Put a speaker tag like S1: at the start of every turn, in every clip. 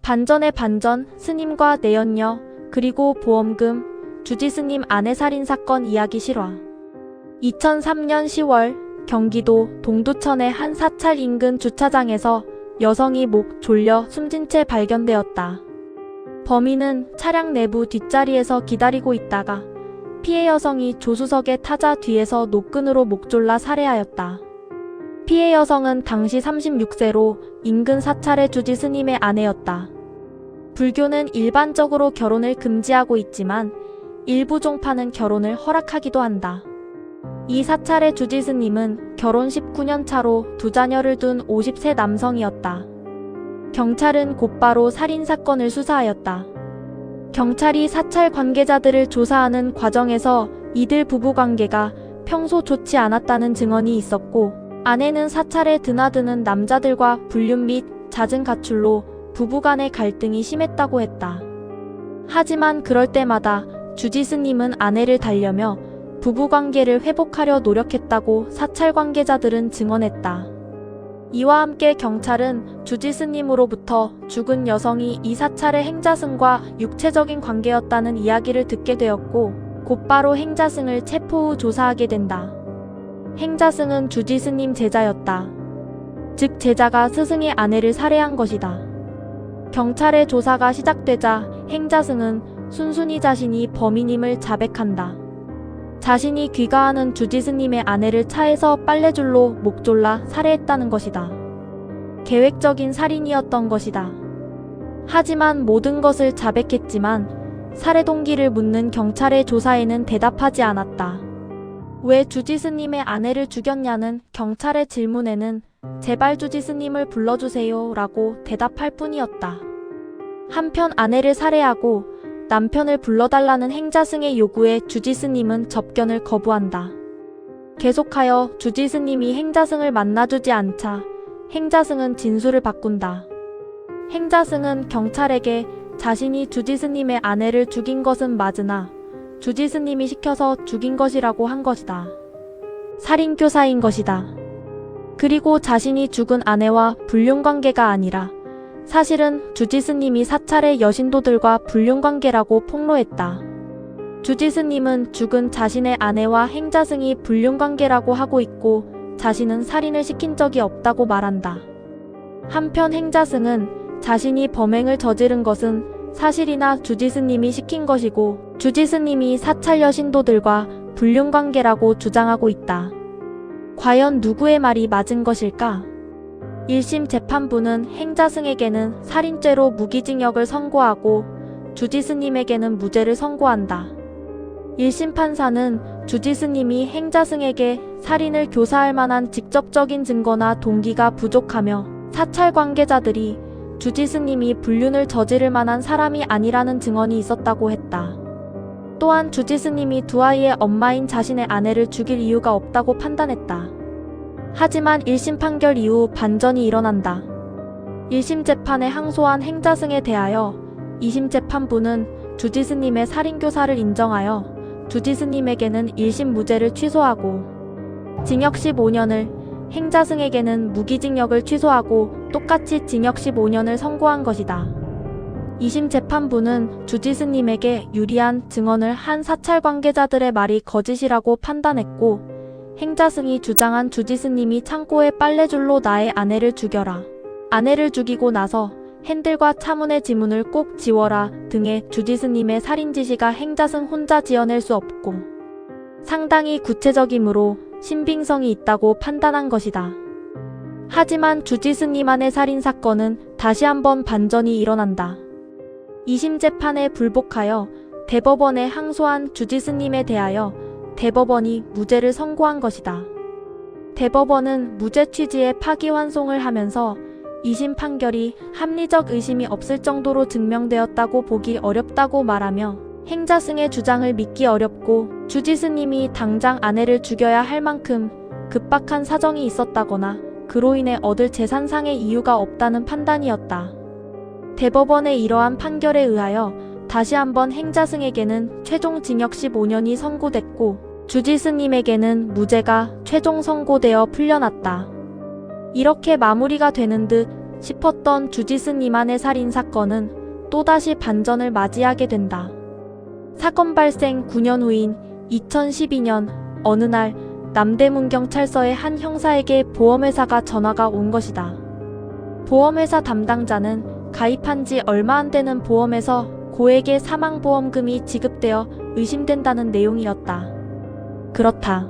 S1: 반전의 반전, 스님과 내연녀, 그리고 보험금, 주지스님 아내 살인사건 이야기 실화. 2003년 10월 경기도 동두천의 한 사찰 인근 주차장에서 여성이 목 졸려 숨진 채 발견되었다. 범인은 차량 내부 뒷자리에서 기다리고 있다가 피해 여성이 조수석의 타자 뒤에서 노끈으로 목 졸라 살해하였다. 피해 여성은 당시 36세로 인근 사찰의 주지스님의 아내였다. 불교는 일반적으로 결혼을 금지하고 있지만 일부 종파는 결혼을 허락하기도 한다. 이 사찰의 주지스님은 결혼 19년 차로 두 자녀를 둔 50세 남성이었다. 경찰은 곧바로 살인사건을 수사하였다. 경찰이 사찰 관계자들을 조사하는 과정에서 이들 부부관계가 평소 좋지 않았다는 증언이 있었고, 아내는 사찰에 드나드는 남자들과 불륜 및 잦은 가출로 부부간의 갈등이 심했다고 했다. 하지만 그럴 때마다 주지스님은 아내를 달래며 부부관계를 회복하려 노력했다고 사찰 관계자들은 증언했다. 이와 함께 경찰은 주지스님으로부터 죽은 여성이 이 사찰의 행자승과 육체적인 관계였다는 이야기를 듣게 되었고, 곧바로 행자승을 체포 후 조사하게 된다. 행자승은 주지스님 제자였다. 즉 제자가 스승의 아내를 살해한 것이다. 경찰의 조사가 시작되자 행자승은 순순히 자신이 범인임을 자백한다. 자신이 귀가하는 주지스님의 아내를 차에서 빨래줄로 목 졸라 살해했다는 것이다. 계획적인 살인이었던 것이다. 하지만 모든 것을 자백했지만 살해 동기를 묻는 경찰의 조사에는 대답하지 않았다. 왜 주지스님의 아내를 죽였냐는 경찰의 질문에는 제발 주지스님을 불러주세요 라고 대답할 뿐이었다. 한편 아내를 살해하고 남편을 불러달라는 행자승의 요구에 주지스님은 접견을 거부한다. 계속하여 주지스님이 행자승을 만나주지 않자 행자승은 진술을 바꾼다. 행자승은 경찰에게 자신이 주지스님의 아내를 죽인 것은 맞으나 주지스님이 시켜서 죽인 것이라고 한 것이다. 살인교사인 것이다. 그리고 자신이 죽은 아내와 불륜관계가 아니라 사실은 주지스님이 사찰의 여신도들과 불륜관계라고 폭로했다. 주지스님은 죽은 자신의 아내와 행자승이 불륜관계라고 하고 있고 자신은 살인을 시킨 적이 없다고 말한다. 한편 행자승은 자신이 범행을 저지른 것은 사실이나 주지스님이 시킨 것이고 주지스님이 사찰 여신도들과 불륜관계라고 주장하고 있다. 과연 누구의 말이 맞은 것일까? 1심 재판부는 행자승에게는 살인죄로 무기징역을 선고하고 주지스님에게는 무죄를 선고한다. 1심 판사는 주지스님이 행자승에게 살인을 교사할 만한 직접적인 증거나 동기가 부족하며 사찰 관계자들이 주지스님이 불륜을 저지를 만한 사람이 아니라는 증언이 있었다고 했다. 또한 주지스님이 두 아이의 엄마인 자신의 아내를 죽일 이유가 없다고 판단했다. 하지만 1심 판결 이후 반전이 일어난다. 1심 재판에 항소한 행자승에 대하여 2심 재판부는 주지스님의 살인교사를 인정하여 주지스님에게는 1심 무죄를 취소하고 징역 15년을, 행자승에게는 무기징역을 취소하고 똑같이 징역 15년을 선고한 것이다. 2심 재판부는 주지스님에게 유리한 증언을 한 사찰 관계자들의 말이 거짓이라고 판단했고, 행자승이 주장한 주지스님이 창고에 빨래줄로 나의 아내를 죽여라, 아내를 죽이고 나서 핸들과 차문의 지문을 꼭 지워라 등의 주지스님의 살인 지시가 행자승 혼자 지어낼 수 없고 상당히 구체적이므로 신빙성이 있다고 판단한 것이다. 하지만 주지스님만의 살인사건은 다시 한번 반전이 일어난다. 2심 재판에 불복하여 대법원에 항소한 주지스님에 대하여 대법원이 무죄를 선고한 것이다. 대법원은 무죄 취지의 파기환송을 하면서 2심 판결이 합리적 의심이 없을 정도로 증명되었다고 보기 어렵다고 말하며 행자승의 주장을 믿기 어렵고 주지스님이 당장 아내를 죽여야 할 만큼 급박한 사정이 있었다거나 그로 인해 얻을 재산상의 이유가 없다는 판단이었다. 대법원의 이러한 판결에 의하여 다시 한번 행자승에게는 최종 징역 15년이 선고됐고 주지스님에게는 무죄가 최종 선고되어 풀려났다. 이렇게 마무리가 되는 듯 싶었던 주지스님 아내 살인 사건은 또다시 반전을 맞이하게 된다. 사건 발생 9년 후인 2012년 어느 날 남대문경찰서의 한 형사에게 보험회사가 전화가 온 것이다. 보험회사 담당자는 가입한 지 얼마 안 되는 보험에서 고액의 사망보험금이 지급되어 의심된다는 내용이었다. 그렇다.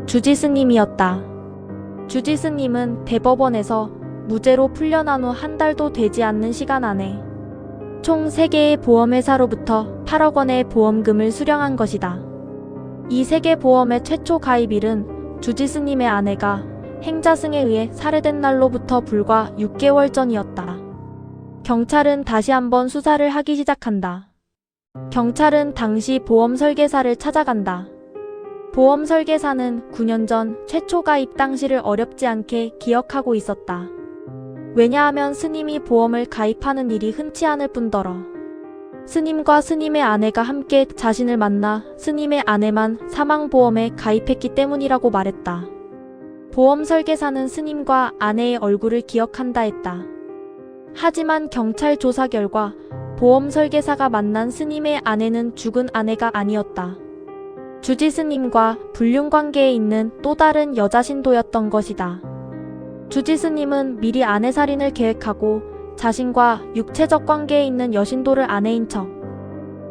S1: 주지스님이었다. 주지스님은 대법원에서 무죄로 풀려난 후 한 달도 되지 않는 시간 안에 총 3개의 보험회사로부터 8억 원의 보험금을 수령한 것이다. 이 3개 보험의 최초 가입일은 주지스님의 아내가 행자승에 의해 살해된 날로부터 불과 6개월 전이었다. 경찰은 다시 한번 수사를 하기 시작한다. 경찰은 당시 보험 설계사를 찾아간다. 보험 설계사는 9년 전 최초 가입 당시를 어렵지 않게 기억하고 있었다. 왜냐하면 스님이 보험을 가입하는 일이 흔치 않을 뿐더러 스님과 스님의 아내가 함께 자신을 만나 스님의 아내만 사망보험에 가입했기 때문이라고 말했다. 보험 설계사는 스님과 아내의 얼굴을 기억한다 했다. 하지만 경찰 조사 결과 보험 설계사가 만난 스님의 아내는 죽은 아내가 아니었다. 주지스님과 불륜관계에 있는 또 다른 여자 신도였던 것이다. 주지스님은 미리 아내 살인을 계획하고 자신과 육체적 관계에 있는 여신도를 아내인 척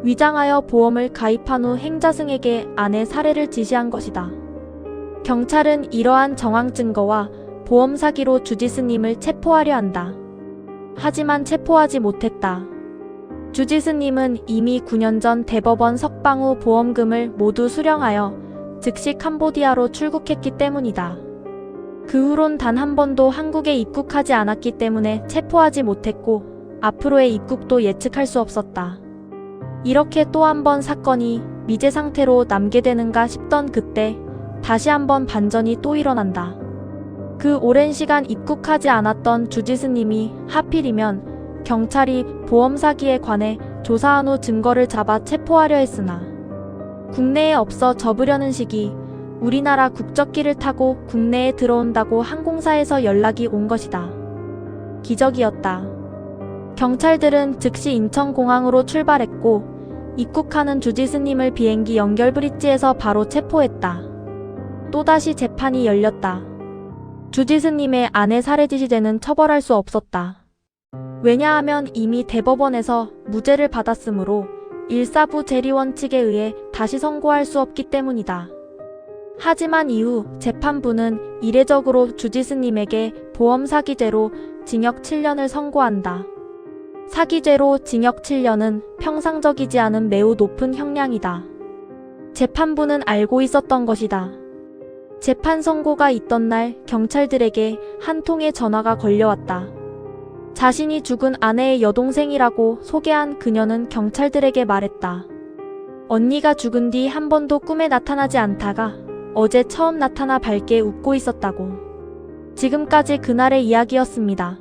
S1: 위장하여 보험을 가입한 후 행자승에게 아내 살해를 지시한 것이다. 경찰은 이러한 정황 증거와 보험 사기로 주지스님을 체포하려 한다. 하지만 체포하지 못했다. 주지스님은 이미 9년 전 대법원 석방 후 보험금을 모두 수령하여 즉시 캄보디아로 출국했기 때문이다. 그 후론 단 한 번도 한국에 입국하지 않았기 때문에 체포하지 못했고 앞으로의 입국도 예측할 수 없었다. 이렇게 또 한 번 사건이 미제 상태로 남게 되는가 싶던 그때 다시 한번 반전이 또 일어난다. 그 오랜 시간 입국하지 않았던 주지스님이 하필이면 경찰이 보험 사기에 관해 조사한 후 증거를 잡아 체포하려 했으나 국내에 없어 접으려는 시기 우리나라 국적기를 타고 국내에 들어온다고 항공사에서 연락이 온 것이다. 기적이었다. 경찰들은 즉시 인천공항으로 출발했고 입국하는 주지스님을 비행기 연결 브릿지에서 바로 체포했다. 또다시 재판이 열렸다. 주지스님의 아내 살해 지시죄는 처벌할 수 없었다. 왜냐하면 이미 대법원에서 무죄를 받았으므로 일사부 재리원칙에 의해 다시 선고할 수 없기 때문이다. 하지만 이후 재판부는 이례적으로 주지스님에게 보험 사기죄로 징역 7년을 선고한다. 사기죄로 징역 7년은 평상적이지 않은 매우 높은 형량이다. 재판부는 알고 있었던 것이다. 재판 선고가 있던 날 경찰들에게 한 통의 전화가 걸려왔다. 자신이 죽은 아내의 여동생이라고 소개한 그녀는 경찰들에게 말했다. 언니가 죽은 뒤 한 번도 꿈에 나타나지 않다가 어제 처음 나타나 밝게 웃고 있었다고. 지금까지 그날의 이야기였습니다.